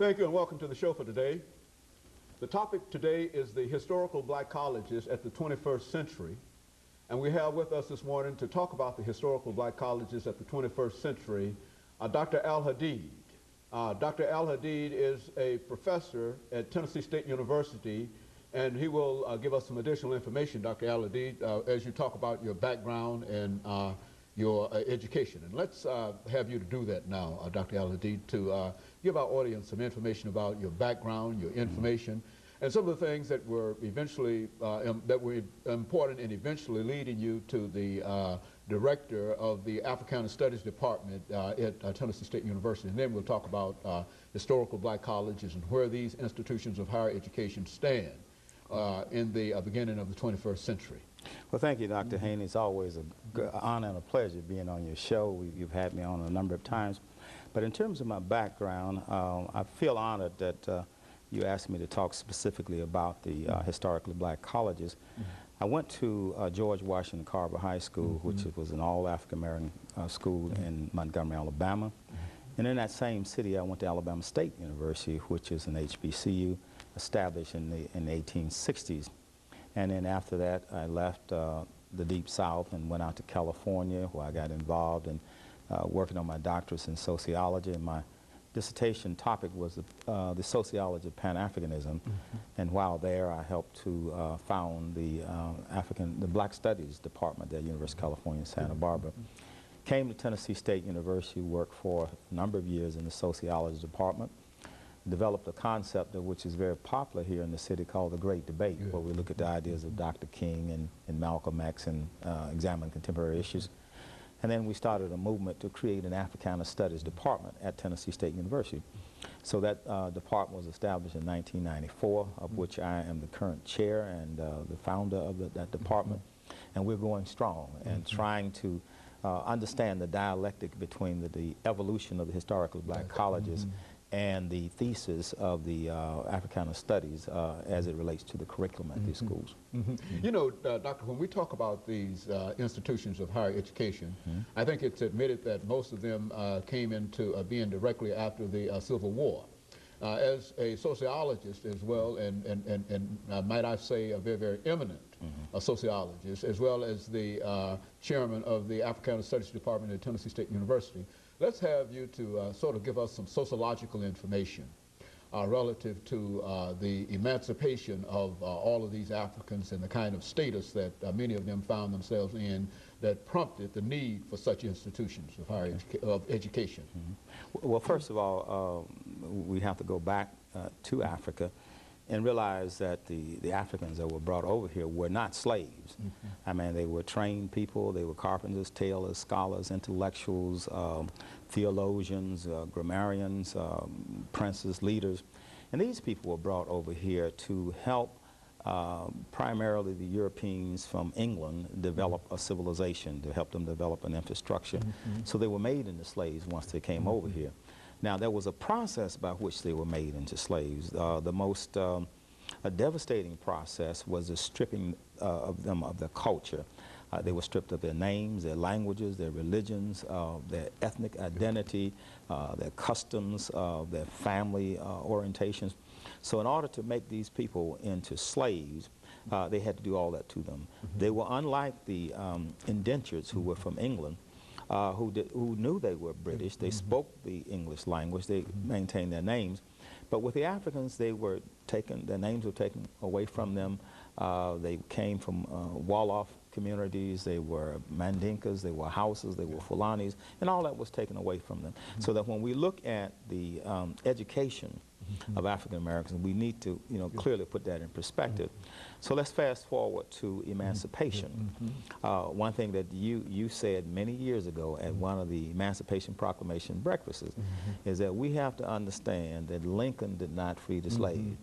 Thank you and welcome to the show for today. The topic today is the historical black colleges at the 21st century. And we have with us this morning to talk about the historical black colleges at the 21st century, Dr. Al Hadid. Dr. Al Hadid is a professor at Tennessee State University, and he will give us some additional information, Dr. Al Hadid, as you talk about your background and your education. And let's have you to do that now, Dr. Al Hadid, to give our audience some information about your background, your information, and some of the things that were eventually important in eventually leading you to the director of the Africana Studies Department at Tennessee State University. And then we'll talk about historical black colleges and where these institutions of higher education stand in the beginning of the 21st century. Well, thank you, Dr. Haney. It's always an honor and a pleasure being on your show. You've had me on a number of times. But in terms of my background, I feel honored that you asked me to talk specifically about the historically black colleges. I went to George Washington Carver High School, which was an all-African-American school in Montgomery, Alabama. And in that same city, I went to Alabama State University, which is an HBCU established in the 1860s. And then after that, I left the Deep South and went out to California, where I got involved in working on my doctorate in sociology. And my dissertation topic was the sociology of Pan-Africanism. And while there, I helped to found the Black Studies Department at University of California, Santa Barbara. Came to Tennessee State University, worked for a number of years in the sociology department. Developed a concept which is very popular here in the city called the Great Debate, where we look at the ideas of Dr. King and Malcolm X and examine contemporary issues. And then we started a movement to create an Africana Studies department at Tennessee State University. So that department was established in 1994, of which I am the current chair and the founder of that department. And we're going strong and trying to understand the dialectic between the evolution of the historical black colleges and the thesis of the Africana Studies as it relates to the curriculum at these schools. You know, Doctor, when we talk about these institutions of higher education, I think it's admitted that most of them came into being directly after the Civil War. As a sociologist as well, and might I say a very, very eminent sociologist, as well as the chairman of the Africana Studies Department at Tennessee State University, let's have you to sort of give us some sociological information relative to the emancipation of all of these Africans and the kind of status that many of them found themselves in that prompted the need for such institutions of higher education. Well, first of all, we have to go back to Africa and realize that the Africans that were brought over here were not slaves. I mean, they were trained people. They were carpenters, tailors, scholars, intellectuals, theologians, grammarians, princes, leaders. And these people were brought over here to help primarily the Europeans from England develop a civilization, to help them develop an infrastructure. So they were made into slaves once they came over here. Now, there was a process by which they were made into slaves. The most devastating process was the stripping of them of their culture. They were stripped of their names, their languages, their religions, their ethnic identity, their customs, their family orientations. So in order to make these people into slaves, they had to do all that to them. They were unlike the indentures who were from England, who knew they were British. They spoke the English language. They maintained their names. But with the Africans, they were taken, their names were taken away from them. They came from Wolof communities. They were Mandinkas. They were Hausas. They were Fulanis. And all that was taken away from them. So that when we look at the education of African Americans, we need to, clearly put that in perspective. So let's fast forward to emancipation. One thing that you said many years ago at one of the Emancipation Proclamation breakfasts is that we have to understand that Lincoln did not free the slaves.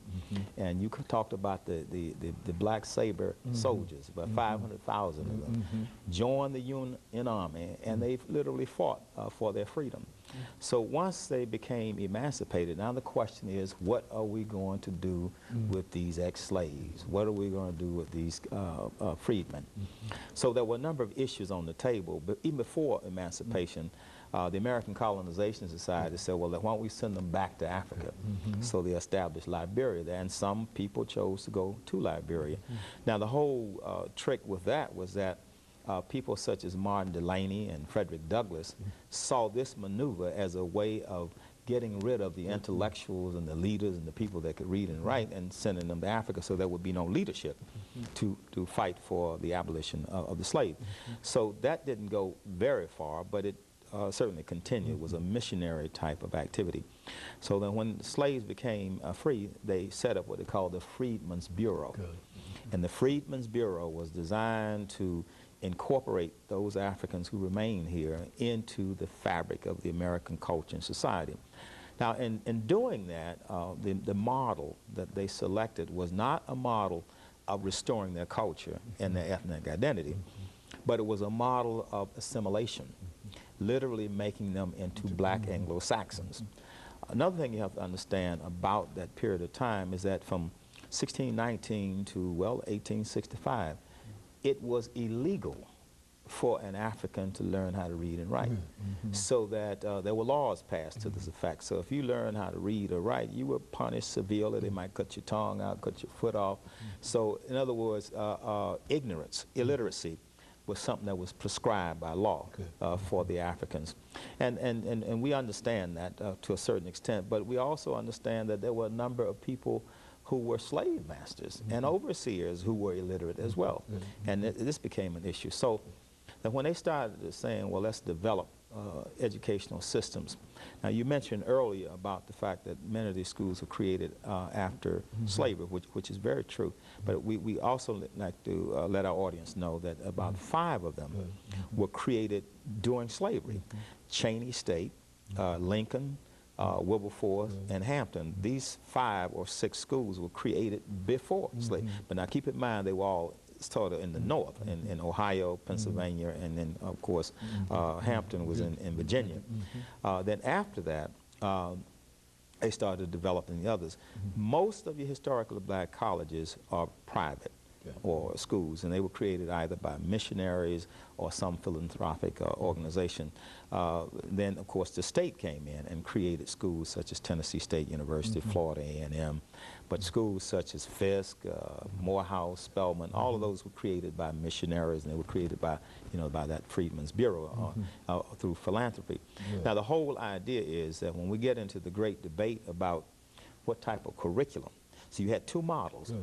And you talked about the black saber soldiers, about 500,000 of them, joined the Union Army, and they literally fought for their freedom. So once they became emancipated, now the question is, what are we going to do with these ex-slaves? What are we going to do with these freedmen? So there were a number of issues on the table, but even before emancipation, The American Colonization Society said, well, why don't we send them back to Africa? So they established Liberia there, and some people chose to go to Liberia. Now, the whole trick with that was that people such as Martin Delany and Frederick Douglass saw this maneuver as a way of getting rid of the intellectuals and the leaders and the people that could read and write and sending them to Africa so there would be no leadership to fight for the abolition of the slave. So that didn't go very far, but it certainly continued. It was a missionary type of activity. So then when the slaves became free, they set up what they called the Freedmen's Bureau. And the Freedmen's Bureau was designed to incorporate those Africans who remain here into the fabric of the American culture and society. Now, in doing that, the model that they selected was not a model of restoring their culture and their ethnic identity, but it was a model of assimilation, literally making them into black Anglo-Saxons. Another thing you have to understand about that period of time is that from 1619 to, well, 1865, it was illegal for an African to learn how to read and write. So that there were laws passed to this effect. So if you learn how to read or write, you were punished severely. They might cut your tongue out, cut your foot off. So in other words, ignorance, illiteracy was something that was prescribed by law for the Africans. And we understand that to a certain extent, but we also understand that there were a number of people who were slave masters and overseers who were illiterate as well. And this became an issue. So that when they started saying, well, let's develop educational systems. Now, you mentioned earlier about the fact that many of these schools were created after slavery, which is very true. But we also like to let our audience know that about 5 of them were created during slavery. Cheney State, Lincoln, Wilberforce, and Hampton. These 5 or 6 schools were created before slavery. But now keep in mind, they were all started in the north, in Ohio, Pennsylvania, and then, of course, Hampton was in Virginia. Then after that, they started developing the others. Most of your historically black colleges are private or schools, and they were created either by missionaries or some philanthropic organization. Then, of course, the state came in and created schools such as Tennessee State University, Florida A&M, but schools such as Fisk, Morehouse, Spelman, all of those were created by missionaries, and they were created by, by that Freedmen's Bureau through philanthropy. Now, the whole idea is that when we get into the great debate about what type of curriculum, so you had 2 models.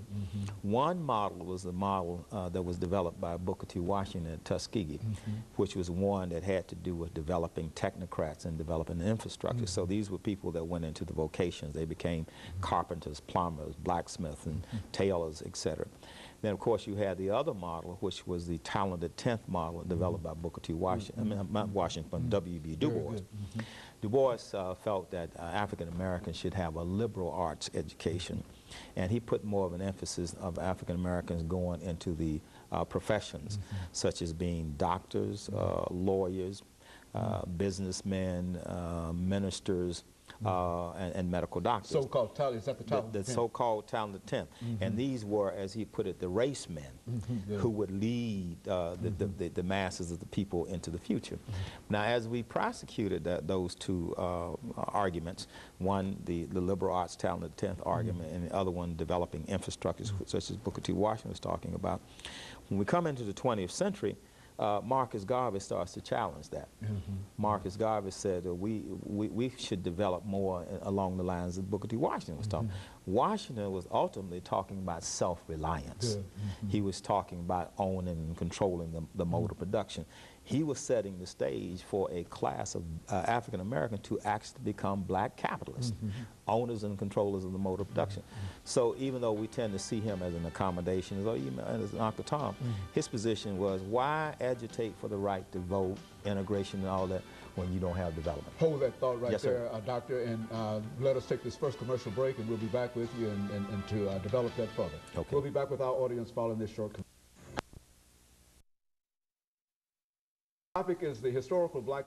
One model was the model that was developed by Booker T. Washington at Tuskegee, which was one that had to do with developing technocrats and developing the infrastructure. So these were people that went into the vocations. They became carpenters, plumbers, blacksmiths, and tailors, etc. Then, of course, you had the other model, which was the talented 10th model developed by Booker T. Washington, I mean, not Washington, but W.B. Du Bois. Du Bois felt that African Americans should have a liberal arts education, and he put more of an emphasis of African Americans going into the professions, such as being doctors, lawyers, businessmen, ministers, and medical doctors. So-called talent, is that the talent? The so-called talented 10th. And these were, as he put it, the race men who would lead the masses of the people into the future. Now, as we prosecuted those 2 arguments, one, the liberal arts talented 10th argument, and the other one, developing infrastructures, such as Booker T. Washington was talking about, when we come into the 20th century, Marcus Garvey starts to challenge that. Marcus Garvey said we should develop more along the lines that Booker T. Washington was talking. Washington was ultimately talking about self-reliance. He was talking about owning and controlling the mode of production. He was setting the stage for a class of African Americans to actually become black capitalists, owners and controllers of the mode of production. So even though we tend to see him as an accommodation, or even as an Uncle Tom, his position was, why agitate for the right to vote, integration and all that, when you don't have development? Hold that thought right Yes, there, Doctor, and let us take this first commercial break, and we'll be back with you and to develop that further. Okay. We'll be back with our audience following this short commercial. The topic is the historical black